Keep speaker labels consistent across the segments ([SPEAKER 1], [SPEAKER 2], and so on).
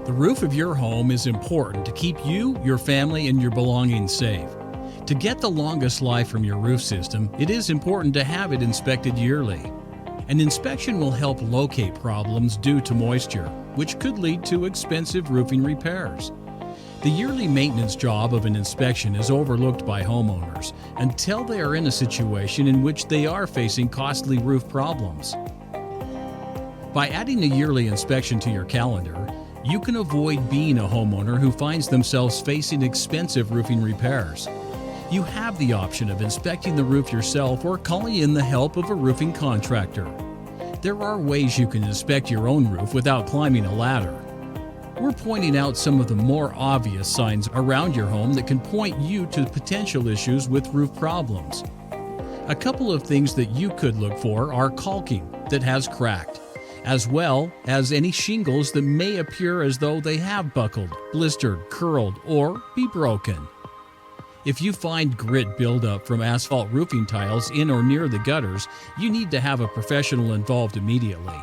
[SPEAKER 1] The roof of your home is important to keep you, your family, and your belongings safe. To get the longest life from your roof system, it is important to have it inspected yearly. An inspection will help locate problems due to moisture, which could lead to expensive roofing repairs. The yearly maintenance job of an inspection is overlooked by homeowners until they are in a situation in which they are facing costly roof problems. By adding a yearly inspection to your calendar, you can avoid being a homeowner who finds themselves facing expensive roofing repairs. You have the option of inspecting the roof yourself or calling in the help of a roofing contractor. There are ways you can inspect your own roof without climbing a ladder. We're pointing out some of the more obvious signs around your home that can point you to potential issues with roof problems. A couple of things that you could look for are caulking that has cracked, as well as any shingles that may appear as though they have buckled, blistered, curled, or be broken. If you find grit buildup from asphalt roofing tiles in or near the gutters, you need to have a professional involved immediately.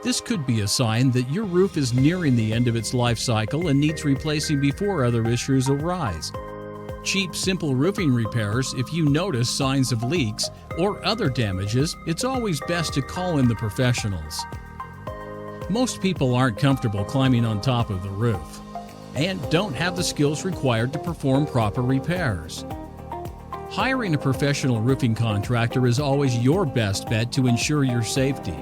[SPEAKER 1] This could be a sign that your roof is nearing the end of its life cycle and needs replacing before other issues arise. Cheap, simple roofing repairs, if you notice signs of leaks or other damages, it's always best to call in the professionals. Most people aren't comfortable climbing on top of the roof and don't have the skills required to perform proper repairs. Hiring a professional roofing contractor is always your best bet to ensure your safety.